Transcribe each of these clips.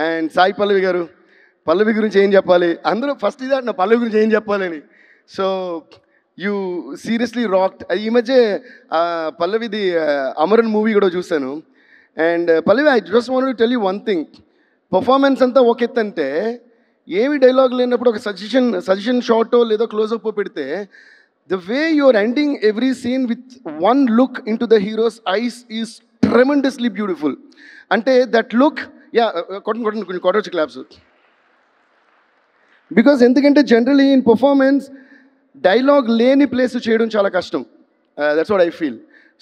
And Sai Pallavi గారు, పల్లవి గురించి ఏం చెప్పాలి, అందరూ ఫస్ట్ ఇదే అంటున్నా పల్లవి గురించి ఏం చెప్పాలని. So you seriously rocked. ఈ మధ్య పల్లవిది అమరన్ మూవీ కూడా చూశాను. And Pallavi, I just want to tell you one thing. Performance అంతా ఒక ఎత్తు అంటే, ఏమి డైలాగ్ లేనప్పుడు ఒక సజెషన్ షార్టో లేదో క్లోజప్ పెడితే, the way you are ending every scene with one look into the hero's eyes is tremendously beautiful. Ante that look, yeah, కొన్ని కొట్టొచ్చు క్లాప్స్. బికాస్ ఎందుకంటే జనరలీ ఇన్ పర్ఫార్మెన్స్ డైలాగ్ లేని ప్లేస్ చేయడం చాలా కష్టం. That's what I feel.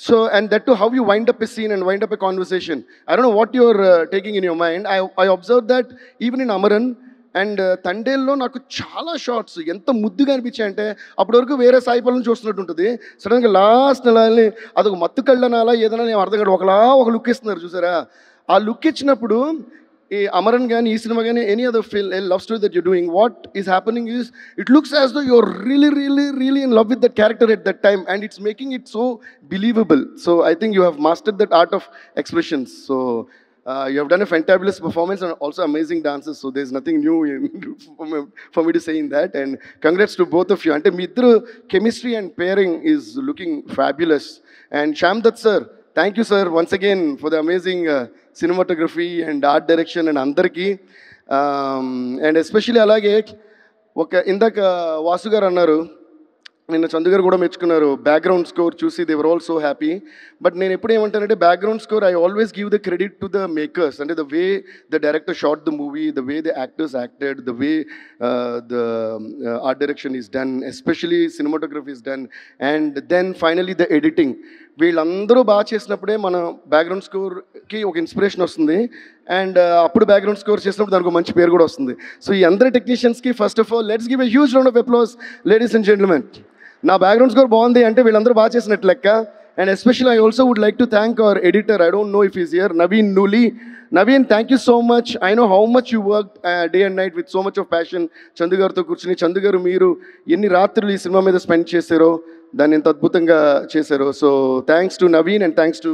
So and that to how you wind up a scene and wind up a conversation. I don't know what your taking in your mind. I observe that even in Amaran and తండేల్లో నాకు చాలా shorts ఎంత ముద్దుగా అనిపించాయంటే, అప్పటి వరకు వేరే సాయి పనులను చూస్తున్నట్టు ఉంటుంది. సడన్గా లాస్ట్ నెలని అదొక మత్తు కళ్ళనాలా ఏదైనా నేను అర్థం కాదు, ఒక లుక్ ఇస్తున్నారు చూసారా. ఆ లుక్ ఇచ్చినప్పుడు ఈ అమరన్ కానీ ఈ సినిమా కానీ any other love story that you're doing, what is happening is it looks as though you're really in love with that character at that time and it's making it so believable. So I think you have mastered that art of expressions. So you have done a fantabulous performance and also amazing dances, so there's nothing new for me to say in that. And congrats to both of you. Ante మీ ఇద్దరు chemistry and pairing is looking fabulous. And Shyam Dutt sir, thank you sir once again for the amazing cinematography and art direction and andarki. And especially alage oka indaka Vasu garu annaru, నిన్న చందు గారు కూడా మెచ్చుకున్నారు, background score చూసి they were all so happy. But నేను ఎప్పుడు ఏమంటానంటే, background score I always give the credit to the makers. అంటే the way the director shot the movie, the way the actors acted, the way the art direction is done, especially cinematography is done, and then finally the editing. వీళ్ళందరూ బాగా చేసినప్పుడే మన background స్కోర్కి ఒక inspiration వస్తుంది. And అప్పుడు background score చేసినప్పుడు దానికి ఒక మంచి పేరు కూడా వస్తుంది. సో ఈ అందరి టెక్నీషియన్స్కి first of all let's give a huge round of applause ladies and gentlemen. నా బ్యాక్గ్రౌండ్ స్కోర్ బాగుంది అంటే వీళ్ళందరూ బాగా చేసినట్టు లెక్క. And especially I also would like to thank our editor, I don't know if is here, Naveen Nooli. Naveen, thank you so much. I know how much you work day and night with so much of passion. Chandu గారితో కూర్చుని, చందు గారు మీరు ఎన్ని రాత్రులు ఈ cinema మీద spend చేశారో, దాన్ని ఎంత అద్భుతంగా చేశారో. So thanks to Naveen and thanks to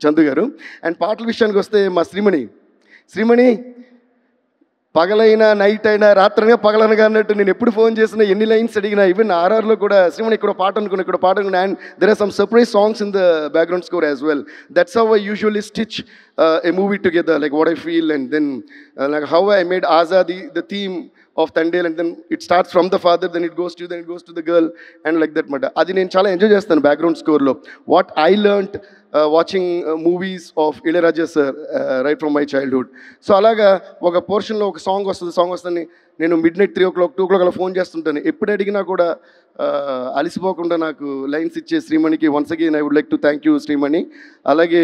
Chandu గారు. అండ్ పాటల విషయానికి వస్తే మా శ్రీమణి పగలైనా నైట్ అయినా రాత్రైనా పగలనగా అన్నట్టు నేను ఎప్పుడు ఫోన్ చేసినా, ఎన్ని లైన్స్ అడిగినా, ఈవెన్ ఆర్ఆర్లో కూడా శ్రీమణి ఇక్కడ పాట అనుకున్నా, and there are some surprise songs in the background score as well. That's how I usually stitch a movie together, like what I feel, and then like how I made Azadi the theme of Tandel, and then it starts from the father, then it goes to the girl, and like that మాట. అది నేను చాలా enjoy చేస్తాను background స్కోర్లో. What I learned watching movies of Ilaiyaraaja sir right from my childhood. So అలాగా ఒక పోర్షన్లో ఒక song వస్తుంది, నేను midnight 3 o'clock 2 o'clock అలా ఫోన్ చేస్తుంటాను. ఎప్పుడు అడిగినా కూడా అలిసిపోకుండా నాకు లైన్స్ ఇచ్చే శ్రీమణికి once again I would like to thank you Sreemani. అలాగే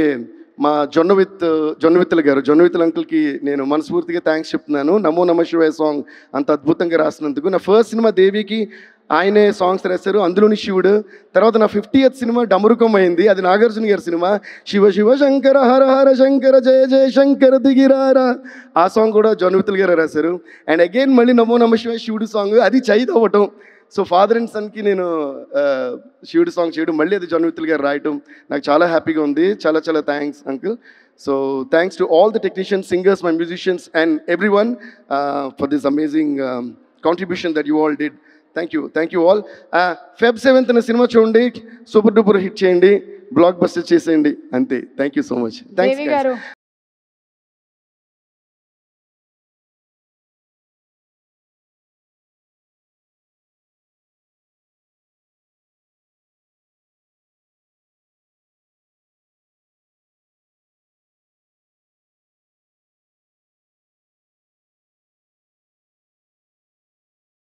మా జొన్నవిత్తుల అంకుల్కి నేను మనస్ఫూర్తిగా థ్యాంక్స్ చెప్తున్నాను. నమో నమ శివాయ సాంగ్ అంత అద్భుతంగా రాసినందుకు. నా ఫస్ట్ సినిమా దేవికి ఆయనే సాంగ్స్ రాశారు, అందులోని శివుడు. తర్వాత నా 50th సినిమా డమరుకం అయింది, అది నాగార్జున గారి సినిమా. శివ శివ శంకర హర హర శంకర జయ జయ శంకర దిగిరారా, ఆ సాంగ్ కూడా జొన్నవిత్తుల గారు రాశారు. అండ్ అగైన్ మళ్ళీ నమో నమ శివాయ శివుడు సాంగ్, అది చైత్ అవ్వటం. సో ఫాదర్ అండ్ సన్కి నేను శివుడు సాంగ్ చేయడం, మళ్ళీ అది జొన్నవిత్తుల గారు రాయటం నాకు చాలా హ్యాపీగా ఉంది. చాలా thanks uncle. So thanks to all the technicians, singers, my musicians and every one for this amazing contribution that you all did. Thank you all. Feb 7th cinema చూడండి, సూపర్ డూపర్ హిట్ చేయండి, block buster చేసేయండి, అంతే. Thank you so much. Thanks.